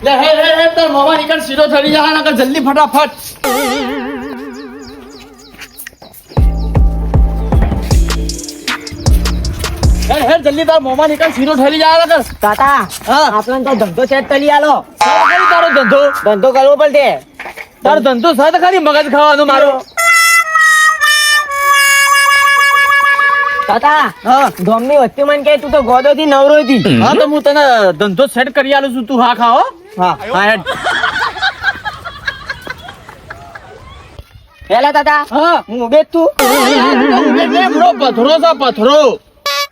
લે હે તાર મોમાં નીકળ સીધો થડી જા નકર જલ્દી ફટાફટ હે જલ્દી તાર મોમાં નીકળ સીધો થડી જા નકર કાકા હા આપણને તો ધંધો સેટ કરી આલો તારો ધંધો કરવો પડશે તારો ધંધો સાથ ખાલી મગજ ખાવાનો મારો કાકા હા ગોમની વચ્ચે મને કે તું તો ગોદો થી નવરો હતી હા તો હું તને ધંધો સેટ કરી આલું છું તું હા ખાઓ હા હા હેડ હેલા કાકા હા હું ઉભે જ છું પથરો છે પથરો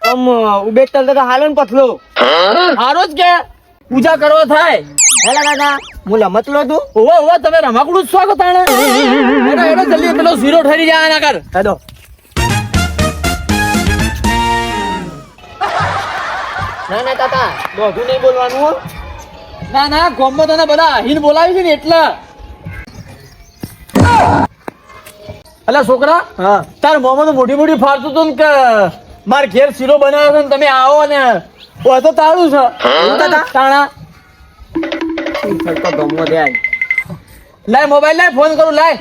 આમ ઉભે જ ચાલતો તો હાલો ને પથલો હારો જ કે પૂજા કરવા થાય હેલા કાકા હું લમતલો તું ઓવા તમે રમાકડું જ છો કે તાણે એનો જલ્દી પેલો ઝીરો ઠરી જાય ના કર હેડો ના કાકા બધું નહીં બોલવાનું હો ના ના ગોમમાં તને બધા હિન બોલાવી છે ને એટલે અલા છોકરા હા તાર મોમાં તો મોટી મોટી ફાડતું તું ને કે માર ઘેર શીરો બનાવ્યો છે ને તમે આવો ને ઓ તો તાળું છે એવું કાકા? તાણા તો ગમો દે આઈ લાય મોબાઈલ લાય ફોન કરું લાય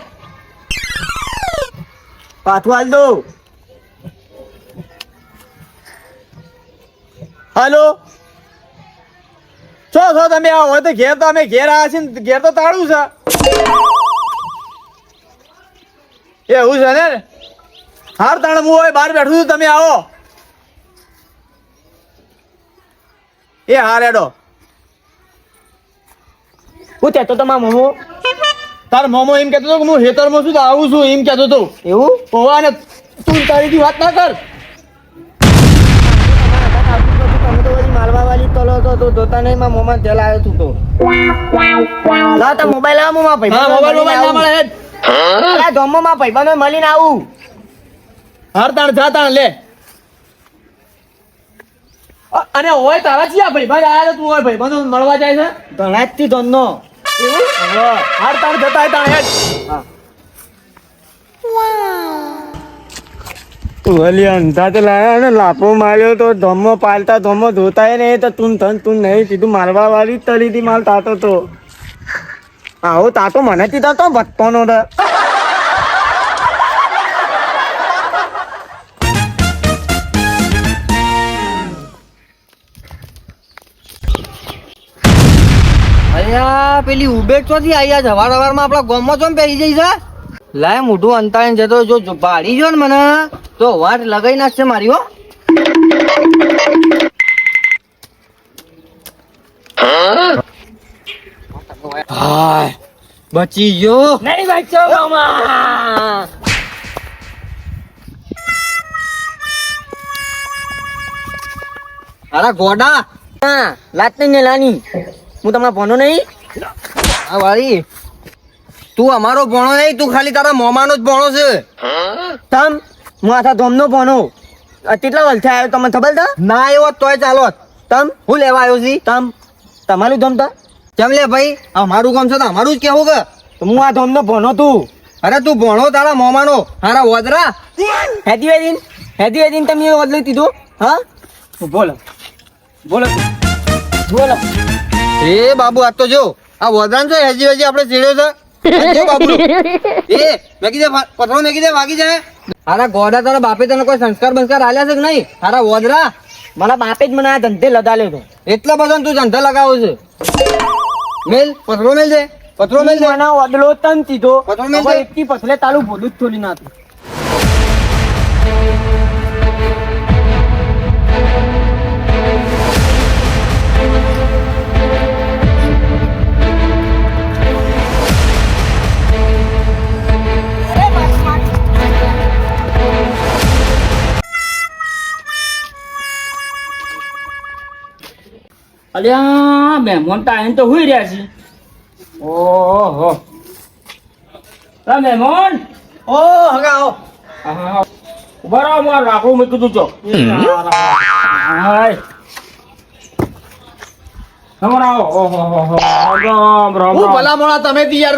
પાછું હાલ દો હાલો છો તમે આવો હોય તો ઘેર તો અમે ઘેર આવ્યા છીએ ને ઘેર તો તાળું છે એવું છે ને હાર તાણ હું હોય બહાર બેઠું છું તમે આવો એ હાર એડો હું તે તો તમારા મોમો તાર મોમો એમ કહેતો હતો કે હું હેતરમાં છું તો આવું છું એમ કહેતો હતો એવું ઓવા ને તું તારીથી વાત ના કર તમે તો વળી મારવા વાળી તલો તો જોતા નહીં માં મોમાં તેલ આવ્યો તું તો લાવ તો મોબાઈલ આવ માં ભાઈ હા મોબાઈલ ના મળે હેડ અલા ધોમો માં ભાઈબંધો મળીને આવું હાર તાણ જા તાણ લે અને હોય તારા ચિયા ભાઈ ભાઈ આયા તું હોય ભાઈ બંધો મળવા જાય છે ઘણા જ થી ધોનો એવું હાર તાણ જતા હોય તાણ હેડ વલી અંધા તો લાયા ને લાપો માર્યો તો ધોમો પાલતા ધોમો ધોતા નહીં તો તું નહીં સીધું મારવા વાળી તરીથી માલ તાતો તો આવો તાતો મને તીધા તો ભટકોનો તો અલ્યા પેલી ઉબેટ ચોથી આયા જવાર માં આપડા ગામમાં ચોમ પહેરી જઈ છે લાય મોઢું અંતાળીને જતો જો ભાડી જો ને મને તો વાટ લગાઈ નાખશે મારી હો હાય બચી ગયો નહીં બચ્ચો મામા અરે ગોડા હા લાત નહીં ને લાની હું તમને ભણો નહીં હા વાળી તું અમારો ભણો નહીં તું ખાલી તારા મોમાનો જ ભણો છે તમ હું આખા ધોમનો ભણો કેટલા વર્ષથી આવ્યો તમને ખબર છે ના આવ્યો તોય ચાલો તમ હું લેવા આવ્યો છી તમ તમારું ધોમ તો કેમ લે ભાઈ અમારું કામ છે તો અમારું જ કેવું કે હું આ ધોમનો ભણો તું અરે તું ભણો તારા મોમાનો હારા વદરા હેદી વેદીન તમે વદલી દીધું હા બોલો બોલો બોલો એ બાબુ આ તો જો આ વદાન છે હેજી આપણે ચીડ્યો છે જો બાબુ એ મેકી દે પથરો મેકી દે વાગી જાય હારા ગોડા તારા બાપે તને કોઈ સંસ્કાર આલ્યા છે કે નહીં હારા વદરા મારા બાપે જ મને આ ધંધે લગાડ્યો તો એટલા બધા તું ધંધા લગાવો છે મેલ પથરો મેલ દે પથરો મેલ દે મને વદલો તન દીધો પથરો મેલ દે એકથી પથલે તાલું ભોલું જ છોડી નાખ્યું અલ્યા મહેમાન તો આઈને તો હુઈ રહ્યા છે ઓહો મહેમાન ઓ હગાઓ હા ઉભા રહો માર રાખો મેં કીધું છો હાય હમણાં ઓહો રામ રામ હું ભલા મોણા તમે તો યાર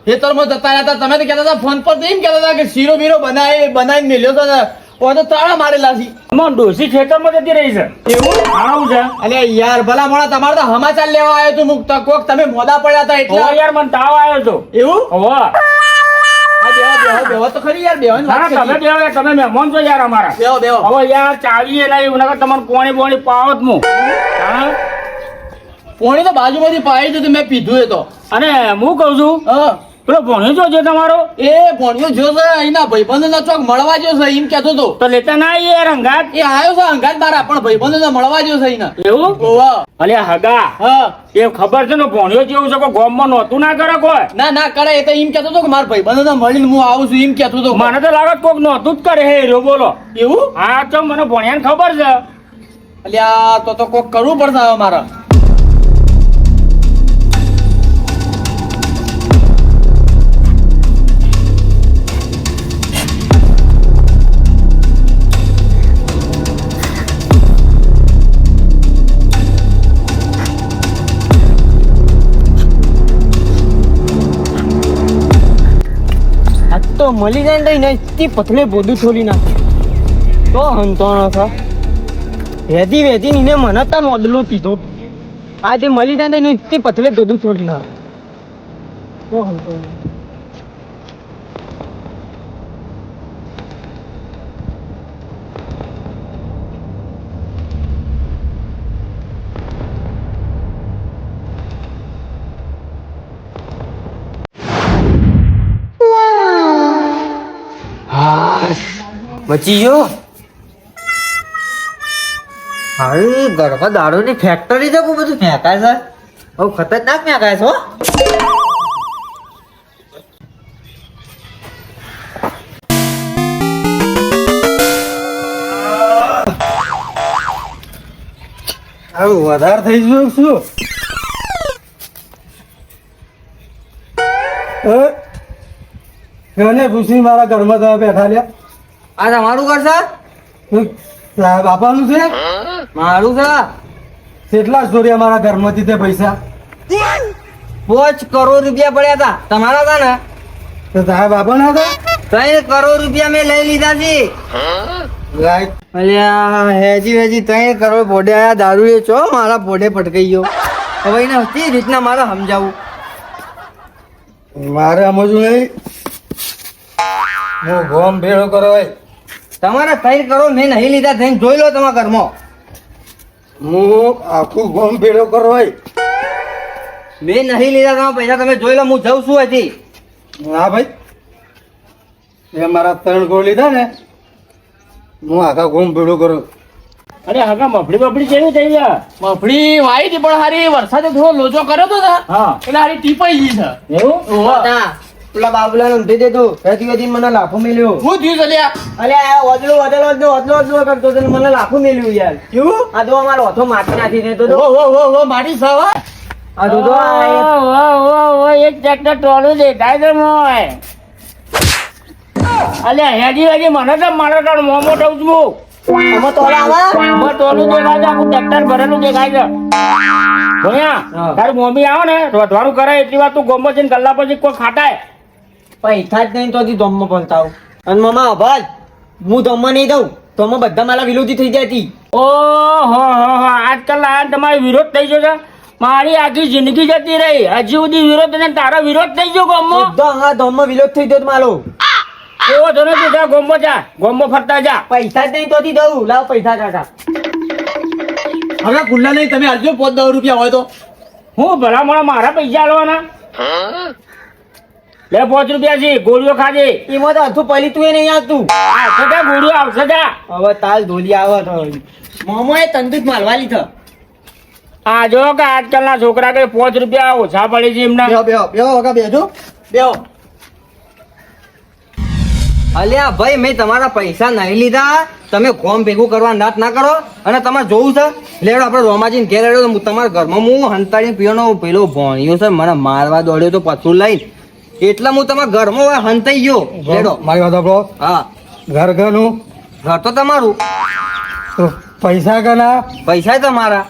ખેતરમાં જતા રહ્યા હતા તમે તો કહેતા હતા ફોન પર એમ કહેતા હતા કે શીરો બીરો બનાવીને મેલ્યો તો ઓ તો તાળા મારેલા છે. આમાં ડોસી ખેતરમાં જતી રહી છે. એવું? આવું છે. અલ્યા યાર ભલા મોણા તમારે તો સમાચાર લેવા આવ્યો તું મુક્ત કોક તમે મોડા પડ્યા હતા ઓ એટલે યાર મને તાવ આવ્યો હતો. એવું? ઓહો. હા બેહો તો ખરી યાર બેહો ના, ના, તમે બેહો યાર, તમે મહેમાન છો યાર અમારા. બેહો હવે યાર ચાવીએ નહીં નકર તમારે પોણી બોણી પાવો જ હું. હા? પોણી તો બાજુમાંથી પાઈ દીધું મેં પીધું એ તો. અને હું કહું છું હા પેલો ભણ્યો છો જે તમારો એ ભણ્યો જો છે અહીંના ભાઈબંધોના ચોક મળવા જો છે એમ કહેતો તો. તો લેતા ના આવીએ યાર અંગાત. એ આવ્યો છે અંગાત મારા પણ ભાઈબંધોને મળવા જો છે અહીંના. એવું? ઓવા. અલ્યા હગા હા એ ખબર છે ને ભણ્યો જેવું છે કોઈ ગોમમાં નહોતું ના કરે કોઈ. ના કરે એ તો એમ કહેતો તો કે મારા ભાઈબંધોને મળીને હું આવું છું એમ કહેતો તો. મને તો લાગે કોક નહોતું જ કરે હે રહ્યો બોલો. એવું? હા તો મને ભણ્યાને ખબર છે. અલ્યા તો કોક કરવું પડશે હવે મારે. આ તો મળી જાય ને નહીં પથલે બોધું છોડી નાખે તો હંતોણો છે વેધી નીને મને તો મોદલો પીધો આ તે મળી જાય ને તે પથલે બોધું છોડી નાખે તો હંતોણો બચી ગયો હારી ગરબા દારૂ ની ફેક્ટરી છે બધું ફેંકાય છે બહુ ખતરનાક ફેંકાય છે હો. હવે વધારે થઈ ગયું શું? એને પૂછી મારા ઘરમાં તમે બેઠા લ્યા. આ તમારું ઘર છે બાપાનું છે? મારું છે કેટલા ચોર્યા મારા ઘરમાંથી તે પૈસા? 5 કરોડ રૂપિયા પડ્યા હતા તમારા હતા ને તો તારા બાપાના હતા? 3 કરોડ રૂપિયા મેં લઈ લીધા છે. રાઈટ. અલ્યા હેજી 3 કરોડ પોડે આયા દારૂ એ છો મારા પોડે પટકાઈ ગયો હવે એને કઈ રીતના મારે સમજાવું મારે સમજવું નહીં. હું ગોમ ભેળો કરો હોય. તમારા 3 કરોડ મેં નહીં લીધા થઈને જોઈ લો તમારા ઘરમાં હું આખું ગોમ ભેળો કરો હોય. મેં નહીં લીધા તમારા પૈસા તમે જોઈ લો હું જઉં છું હજી હા ભાઈ એ મારા 3 ગોળ લીધા ને હું આખા ગોમ ભેળો કરું. અરે હગા મફળી બફળી કેવી થઈ છે? મફળી વાઈ હતી પણ હારી વરસાદે થોડો લોચો કર્યો તો ને હા એટલે હારી ટીપાઈ ગઈ છે. એવું? ના, પેલા બાબુલાને ઊંધી દેતું હજી મને લાફો મેલ્યો શું થયું ચલ્યા? અલ્યા ઓદલો કરતો હતો ને મને લાફો મેલ્યું યાર એવું? આ તો અમારો ઓથો માટી નાખી દેતો તો ઓ મારી સાવા. આ તો એક ટ્રેક્ટર ટોલું દેખાય છે મોય. અલ્યા હેજી મને તો મારો તો મોમો થઉં છું. આમાં તો મોં ટોલું દેખાય છે આખું ટ્રેક્ટર ભરેલું દેખાય છે. ભણ્યા હા. તારી મમ્મી આવે ને રોધવાનું કરે એટલી વાર તું ગમો છે ને ગલ્લા પછી કોઈ ખાટાય. પૈસા જ નહીં તો ધોમમાં પલતાવ અને મમ્મા અભાજ હું ધોમમાં નહીં દઉં તો બધા મારા વિરોધી થઈ જતી ઓહો આજકાલ આ તમારો વિરોધ થઈ ગયો છે. મારી આખી જિંદગી જતી રહી હજી સુધી વિરોધ અને તારો વિરોધ થઈ ગયો ગમો. બધા હા ધોમમાં વિરોધ થઈ ગયો મારો એવો તો નથી જા ગોમો ફરતા જા. પૈસા જ નહીં તો દઉં લાવ પૈસા કાકા હવે ખુલ્લા નહીં તમે આલજો 5-10 રૂપિયા હોય તો. હું ભલા મોડા મારા પૈસા આલવાના લે 5 રૂપિયા છે ગોળીઓ ખાજે. એમાં તો હથું પહેલી તું એ નહીં આવતું આવશે જા ગોળીઓ આવશે જા. હવે તાલ ધોલી આવે તો મોમો એ તંદુક મારવા લીધો આ જો કે આજકાલના છોકરા કઈ 5 રૂપિયા ઓછા પડે છે એમના. બેહો કાકા બેહજો. બેહો. અલ્યા ભાઈ મેં તમારા પૈસા નહીં લીધા તમે ગોમ ભેગું કરવા નાત ના કરો અને તમારે જોવું છે લેડો આપણે રોમાજીને ઘેર હેડો તમારા ઘરમાં હું હંતાડીને પીવાનો પેલો ભણ્યો છે મને મારવા દોડ્યો તો પથરું લઈને એટલે હું તમારા ઘરમાં હોય હંતાઈ ગયો લેડો મારી વાત સાંભળો. હા ઘરનું ઘર તો તમારું તો પૈસા કના પૈસા તમારા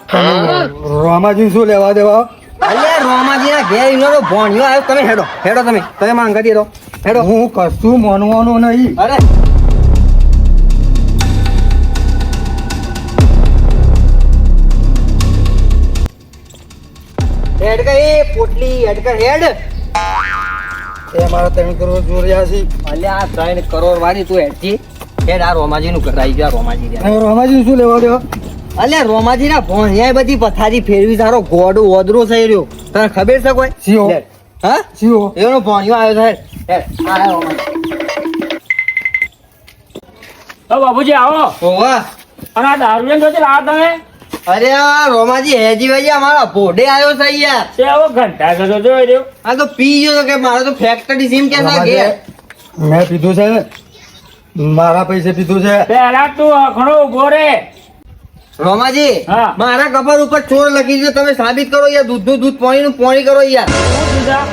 રામાજી શું લેવા દેવા? અલ્યા રોમાજી ના ઘેર એનો તો ભણ્યો આવ્યો તમે હેડો તમે માંગા દે હેડો હું કશું માનવાનું નહીં. અરે હેડ કે એ પોટલી હેડ કે હેડ એ મારા 3 કરોડ ચોર્યા છે. અલ્યા આ 3 કરોડ વાળી તું હેડજી હેડ આ રોમાજી નું કરાઈ ગયો રોમાજી રહ્યા. હવે રોમાજી શું લેવા દો? અલ્યા રોમાજી ના ભોણિયા બધી પથારી ફેરવી તારો ગોડો ઓદરો થઈ રહ્યો તને ખબર છે કોઈ? શિયો. લે. હા શિયો. એનો ભોણિયો આવ્યો છે હેડ આ રોમાજી. બાબુજી આવો ઓવા અને આ દારૂ લઈને જોતી લાવો તમે અરે આ રોમાજી હેજી વેજી અમારા ભોડે આવ્યો છે યાર. તે આવો ઘંટા કરતો જોઈ રહ્યો આ તો પી ગયો તો કે મારે તો ફેક્ટરી સીમ કે ના રોમાજી, ઘેર મેં પીધું છે ને, મારા પૈસે પીધું છે. પેલા તું અખણો ઉભો રે રોમાજી હા. મારા કપડ ઉપર ચોર લખી દીધું તમે સાબિત કરો યાર. દૂધનું દૂધ પાણીનું પાણી કરો યાર. શું કીધા?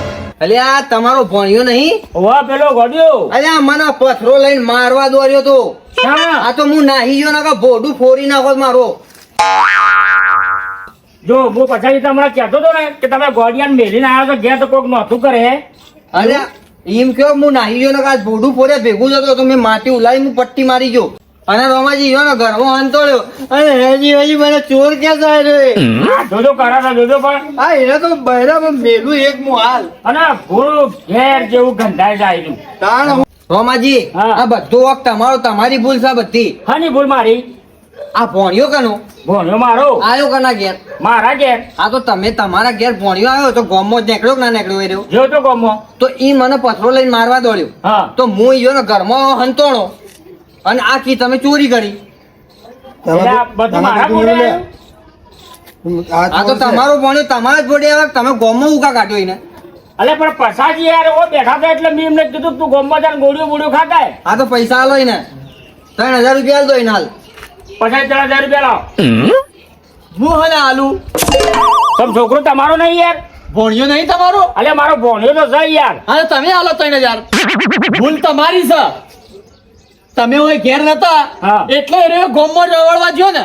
અલે આ તમારો ભણ્યો નહીં? ઓવા પેલો ગોડ્યો અલે આ મને પથરો લઈને મારવા દોર્યો તો. હા. આ તો હું નાહી ગયો ને ભોડું ફોડી નાખો મારો. જો હું પછી તમને કહેતો હતો ને કે તમે ગોડિયાને મેલીને આવ્યા તો ઘેર તો કોક નહોતું કરે અલે એમ કયો હું નાહી ગયો ને આ ભોડું ફોડ્યા ભેગું જતો તો મેં માટી ઉલાડી હું પટ્ટી મારી ગયો અને રોમાજી ગયો ને ઘરમાં અંતોળ્યો અને હેજી હેજી મને ચોર ક્યાં થાય રે. હા, જોજો કરાતા જોજો પણ આ એને તો બહેરામાં મેલું એક હું હાલ અને ભૂલ ઘેર જેવું ગંધાઈ જાય રહ્યું. તાણ રોમાજી હા. આ બધું વખત તમારો તમારી ભૂલ છે બધી. હાની ભૂલ મારી આ ભોણિયો કનો ભોણ્યો મારો આવ્યો કના ઘેર? મારા ઘેર આ તો તમે તમારા ઘેર ભોણિયો આવ્યો તો ગોમમાં જ નીકળ્યો કે ના નીકળ્યો એ રહ્યો? જો તો ગમો તો ઈ મને પથરો લઈને મારવા દોડ્યો હા તો હું ઈયો ને ઘરમાં હંતોણો અને આ કી તમે ચોરી કરી. એટલે આ બધું મારા બધું ઘોડે લે. આવ્યું? આ તો તમારો ભોણિયો તમારા જ જોડે આવે તમે ગોમમાં ઉકા કાઢ્યો એને. અલે પણ પસાજી યાર ઓ બેઠા હતા એટલે મેં એમને કીધું તું ગોમમાં જાને ગોળીઓ બોળીઓ ખાતા હે. આ તો પૈસા આલો એને 3000 રૂપિયા આલ દો એને હાલ. પછી 3000 રૂપિયા લાવો હું હને આલુ તમ છોકરો તમારો નહીં યાર ભોણિયો નહીં તમારો? અલે મારો ભોણ્યો તો છે યાર અને તમે આલો 3000. ભૂલ તમારી છે. તમે હોય ઘેર નતા હા. એટલે એ રહ્યો ગોમમાં રવડવા ગયો ને.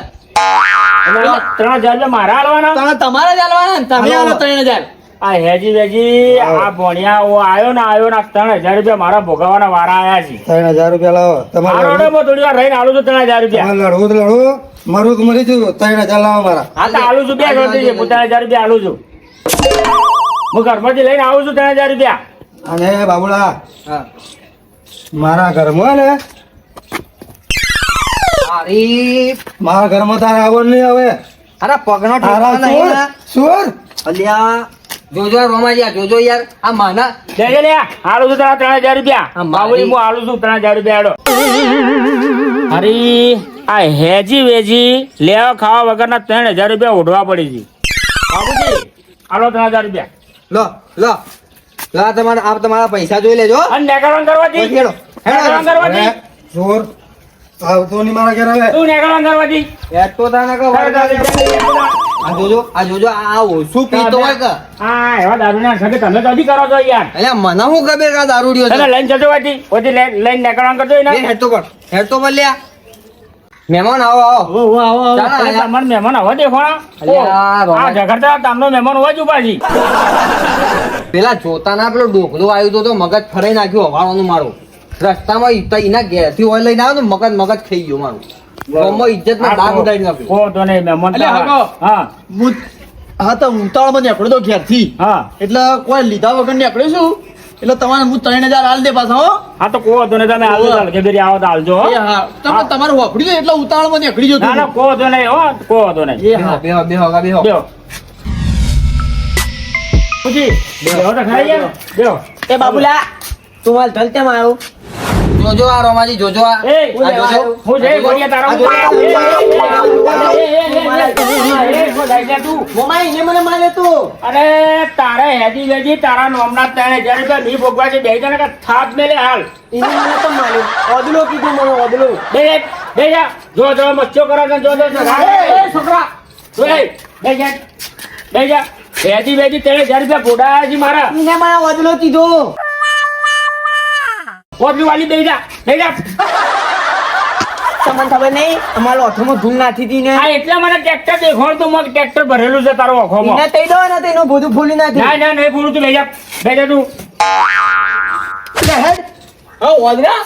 એટલે 3000 રૂપિયા મારા હાલવાના તમે તમારે જ આલવાના ને. તમે આલો 3000. આ હેજી વેજી આ ભોણિયા ઓ આવ્યો ને 3000 રૂપિયા મારા ભોગવવાના વારા આયા છે 3000 રૂપિયા લાવો. તમારે મારો લડવું- ડબ્બો થોડી વાર રહીને આલું છું 3000 રૂપિયા તમારે લડવું તો લડવું, મરવું તો મરી જવું. 3000 લાવો મારા. હા તો આલું છું બે ગણતરી છે 3000 રૂપિયા આલું છું હું ઘરમાંથી લઈને આવું છું 3000 રૂપિયા અને બાબુલા હા. મારા ઘરમાં ને અરે મારા ઘરમાં તારે આવવાનું નહીં હવે. અરે પગનો તારા ઠેકાણા નહીં ને. ચોર અલ્યા જોજો આ રોમાજી આ જોજો યાર આ માના લેજે લે આલું છું તારા 3000 રૂપિયા આ મારી- બાબુજી હું આલું છું 3000 રૂપિયા આડો અરે આ હેજી વેજી લેવા ખાવા વગરના 3000 રૂપિયા ઉઠવા પડી છે બાબુજી આલો 3000 રૂપિયા લો લો લો આ તમારા પૈસા જોઈ લેજો હો. અને નેકળવાન કરવાથી પછી હેડો. નેકળવાન કરવાથી હવે ચોર આવતો નહીં મારા ઘેર હવે. તું નેકળવાન કરવાથી હેડતો તાને કહો, આ જોજો આ જોજો આ ઓછું પીતો હોય કે હા એવા દારૂના સગે તમે તો હજી કરો છો યાર અલ્યા મને હું ખબર કે આ દારૂડિયો તમે છે. લઈને જજો વાથી ઓથી લઈને નેકળવાન કરજો બે ને હેડતો પર લ્યા મહેમાન આવો આવો ઓ, આવો, આવો. ચાલો, આયા. તમારે મહેમાન હવે દેખોણા અલ્યા, રોમા. આ ઝઘડતા તામનો મહેમાન હોવા જ ઉપાજી પેલા જોતા ના પેલો ડોકલો આવ્યો તો મગજ ફરાઈ નાખ્યો હવાળાનું મારું રસ્તામાં એના ઘેરથી ઓઇલ લઈને આવ્યો ને મગજ ખાઈ ગયો મારું ગામમાં ઇજ્જતમાં દાગ ઉડાડી નાખ્યો. કો તો નહીં મહેમાન અલ્યા, તો- હાકો. હા હા તો ઉતાવળમાં નીકળ્યો તો ઘેરથી હા એટલે કોઈ લીધા વગર નીકળ્યો છું એટલે તમારે હું 3000 આલ દે પાછા હો. હા તો કો તો નહીં તમે આલજો ઓવા. ચાલ કે બેરી આવો તો આલજો હો. એ હા તમે તમારું વાપરી લે એટલે ઉતાવળમાં નીકળી જતો ના ના કો તો નહીં હો કો તો નહીં એ હા બેહો બેહો આગા બેહો બેહો પૂછી બેહો તો ખરા યાર બેહો એ બાબુલા તું માલ ઢલતે મારું જોજો આ રોમાજી જોજો આ એ આ જોજો હું જઈ ગોળિયા તારા આ જોજો. તું મોમાઈ એને મને મારે તું અરે તારે હેજી વેજી તારા નોમના 3000 રૂપિયા નહીં ભોગવા છે બે જણા થાપ મેલે હાલ એને મને તો માર્યો ઓદલો કીધું મને ઓદલો બે જા જો જો મચ્છો કરો છો જો છોકરા બે જા હેજી વેજી 3000 રૂપિયા ભોડાયા છે મારા એને મને ઓદલો કીધો ઓટલી વાલી બે જા તમને ખબર નહીં અમારો ઓઠોમાં ધૂમ નાખી હતી ને આ એટલે મને ટ્રેક્ટર દેખાડતું મગ ટ્રેક્ટર ભરેલું છે તારો ઓખોમાં એને તઈ દો ને તેનું બધું ફૂલી નાખી ના ના નહીં પૂરું તું બે જા તું હેડ હા વાદરા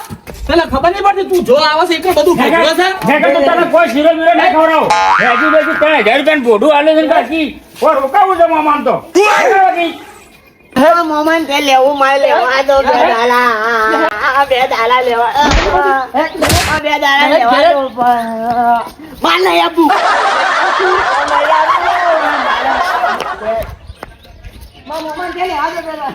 તને ખબર નહીં પડતી તું જો આવે છે એટલે બધું ભેગું છે ઠેકા તો તને કોઈ શીરો બીરો નહીં ખવડાવો. વેજી વેજી 3000 રૂપિયાનું ભોડું આલે છે ને કાકી. કોઈ રોકાવું છે મામા આમ તો. મોમન તે લેવું મારે લેવા દો બે દાડા બે દાડા લેવા બે દાડા લેવા દો માર નહીં આપું મોમન તે લેવા દો પેલા